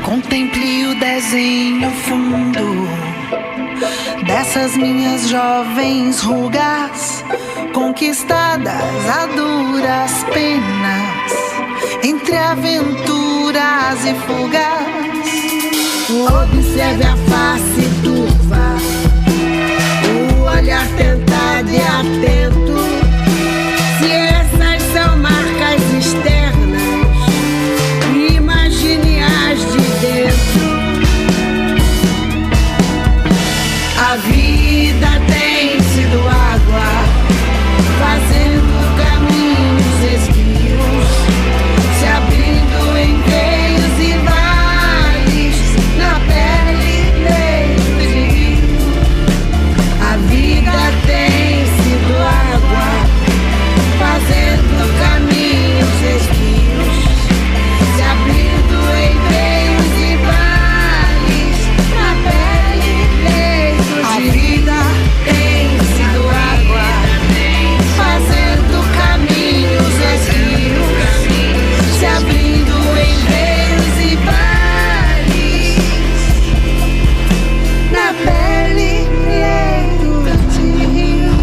Contemple o desenho fundo dessas minhas jovens rugas, conquistadas a duras penas, entre aventuras e fugas. Observe a face turva, o olhar tentado e atento. Se essas são marcas externas, imagine as de dentro. A vida tem sido água, fazendo caminhos esguios, se abrindo em veios e vales, na pele, leito de rio. A vida tem sido água, fazendo caminhos esguios, se abrindo em veios e vales, na pele, leito de rio. A vida tem sido água, fazendo caminhos esguios, se abrindo em veios e vales, na pele, leito de rio.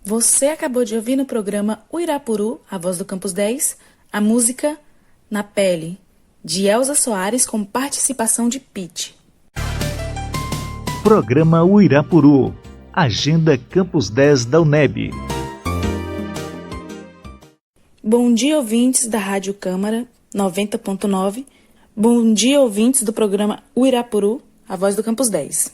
Você acabou de ouvir no programa Uirapuru, a voz do Campus 10, a música Na Pele, de Elza Soares com participação de Pitty. Programa Uirapuru, Agenda Campus 10 da UNEB. Bom dia, ouvintes da Rádio Câmara 90.9. Bom dia, ouvintes do programa Uirapuru, a voz do Campus 10.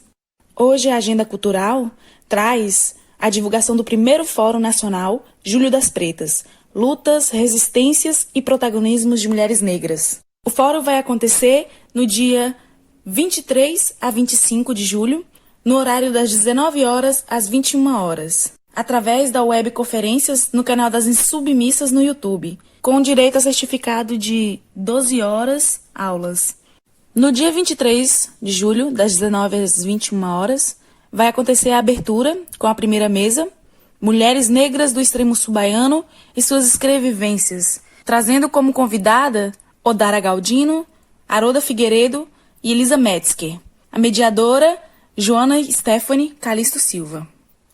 Hoje a Agenda Cultural traz a divulgação do primeiro Fórum Nacional Júlio das Pretas, Lutas, Resistências e Protagonismos de Mulheres Negras. O fórum vai acontecer no dia 23 a 25 de julho, no horário das 19 horas às 21 horas, através da web conferências no canal das Insubmissas no YouTube, com direito a certificado de 12 horas aulas. No dia 23 de julho, das 19 às 21 horas, vai acontecer a abertura com a primeira mesa, Mulheres Negras do Extremo Sul Baiano e suas escrevivências, trazendo como convidada Odara Galdino, Aroda Figueiredo e Elisa Metzger. A mediadora, Joana Stephanie Calisto Silva.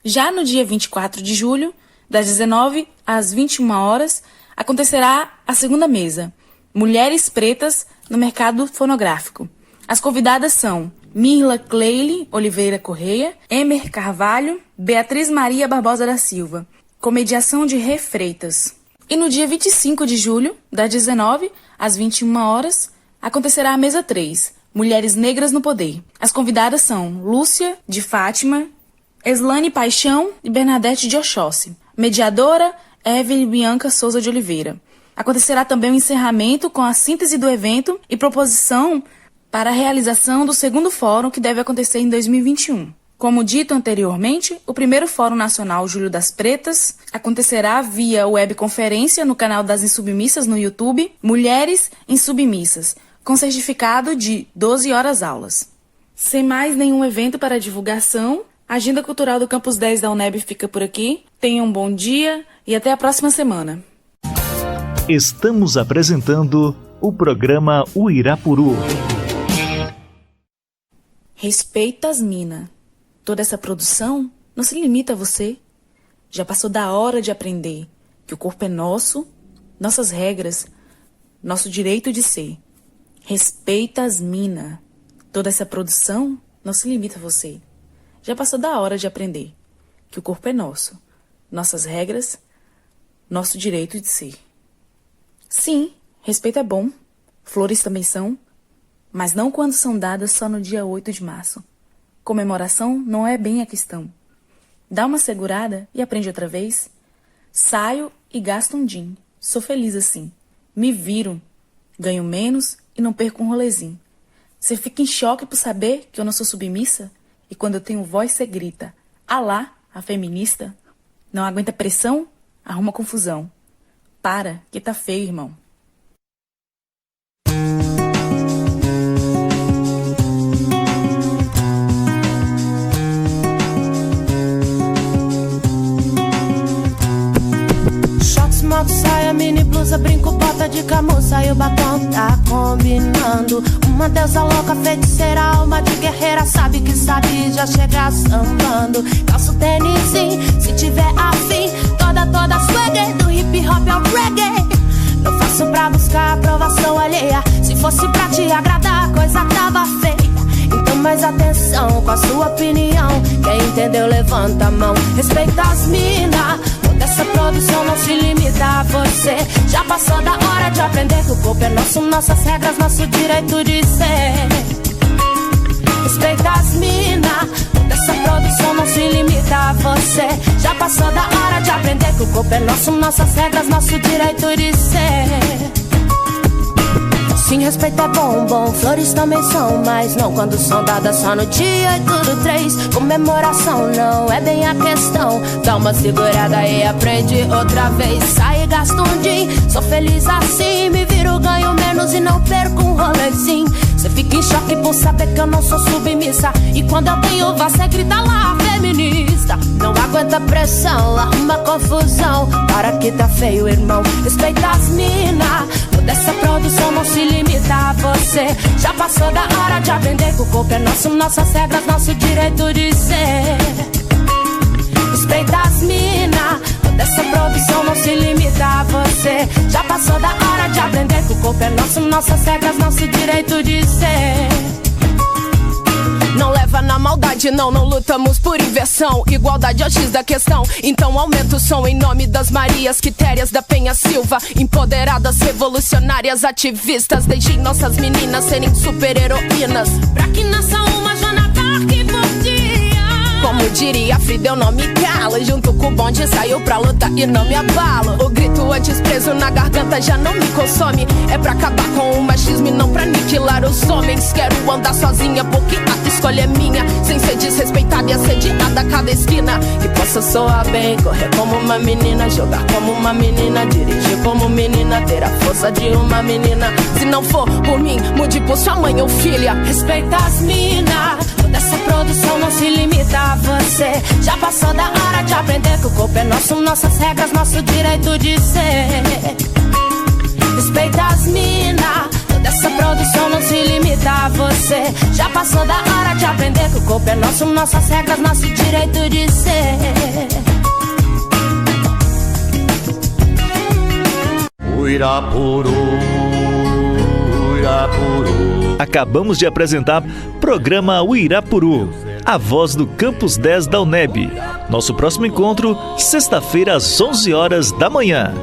Já no dia 24 de julho, das 19 às 21 horas, acontecerá a segunda mesa, Mulheres Pretas no Mercado Fonográfico. As convidadas são Mirla Cleile Oliveira Correia, Emer Carvalho, Beatriz Maria Barbosa da Silva, com mediação de Rê Freitas. E no dia 25 de julho, das 19 às 21 horas, acontecerá a mesa 3, Mulheres Negras no Poder. As convidadas são Lúcia de Fátima, Eslane Paixão e Bernadette de Oxóssi. Mediadora, Evelyn Bianca Souza de Oliveira. Acontecerá também o encerramento com a síntese do evento e proposição para a realização do segundo fórum, que deve acontecer em 2021. Como dito anteriormente, o primeiro Fórum Nacional Júlio das Pretas acontecerá via webconferência no canal das Insubmissas no YouTube, Mulheres Insubmissas, com certificado de 12 horas aulas. Sem mais nenhum evento para divulgação, a Agenda Cultural do Campus 10 da UNEB fica por aqui. Tenham um bom dia e até a próxima semana. Estamos apresentando o programa Uirapuru. Respeita as minas. Toda essa produção não se limita a você. Já passou da hora de aprender que o corpo é nosso, nossas regras, nosso direito de ser. Respeita as minas. Toda essa produção não se limita a você. Já passou da hora de aprender que o corpo é nosso, nossas regras, nosso direito de ser. Sim, respeito é bom, flores também são, mas não quando são dadas só no dia 8 de março. Comemoração não é bem a questão. Dá uma segurada e aprende outra vez. Saio e gasto um din. Sou feliz assim. Me viro. Ganho menos e não perco um rolezinho. Você fica em choque por saber que eu não sou submissa? E quando eu tenho voz, você grita. Alá, a feminista. Não aguenta pressão? Arruma confusão. Para, que tá feio, irmão. Moto, saia, mini blusa, brinco, bota de camuça e o batom tá combinando. Uma deusa louca, feiticeira, alma de guerreira, sabe que sabe já chega sambando. Calço tênis, se tiver afim, toda swagger, do hip hop ao reggae. Não faço pra buscar aprovação alheia, se fosse pra te agradar a coisa tava feia. Então mais atenção com a sua opinião, quem entendeu levanta a mão. Respeita as minas. Essa produção não se limita a você. Já passou da hora de aprender que o corpo é nosso, nossas regras, nosso direito de ser. Respeita as minas. Essa produção não se limita a você. Já passou da hora de aprender que o corpo é nosso, nossas regras, nosso direito de ser. Sim, respeito é bom, flores também são, mas não quando são dadas só no dia 8 do 3. Comemoração não é bem a questão. Dá uma segurada e aprende outra vez. Sai e gasta um din, sou feliz assim. Me viro, ganho menos e não perco um rolezinho. Cê fica em choque por saber que eu não sou submissa. E quando eu tenho voz, cê grita lá, feminista. Não aguenta pressão, arruma confusão. Para que tá feio, irmão. Respeita as minas. Toda essa produção não se limita a você. Já passou da hora de aprender que o corpo é nosso, nossas regras, nosso direito de ser. Respeita as minas. Toda essa produção não se limita a você. Já passou da hora de aprender que o corpo é nosso, nossas regras, nosso direito de ser. Não leva na maldade, não lutamos por inversão. Igualdade é o X da questão, então aumenta o som em nome das Marias Quitérias da Penha Silva. Empoderadas, revolucionárias, ativistas. Deixem nossas meninas serem super-heroínas, pra que nasça uma Joana Dark por dia. Como diria Frida, eu não me calo. Junto com o bonde saio pra lutar e não me abalo. O grito antes preso na garganta já não me consome. É pra acabar com o machismo e não pra aniquilar os homens. Quero andar sozinha porque a escolha é minha, sem ser desrespeitada e assediada a cada esquina. Que possa soar bem, correr como uma menina, jogar como uma menina, dirigir como menina, ter a força de uma menina. Se não for por mim, mude por sua mãe ou filha. Respeita as minas. Toda essa produção não se limita a você. Já passou da hora de aprender que o corpo é nosso, nossas regras, nosso direito de ser. Respeita as minas. Toda essa produção não se limita a você. Já passou da hora de aprender que o corpo é nosso, nossas regras, nosso direito de ser. Uirapuru, Uirapuru. Acabamos de apresentar programa Uirapuru, a voz do Campus 10 da UNEB. Nosso próximo encontro, sexta-feira às 11 horas da manhã.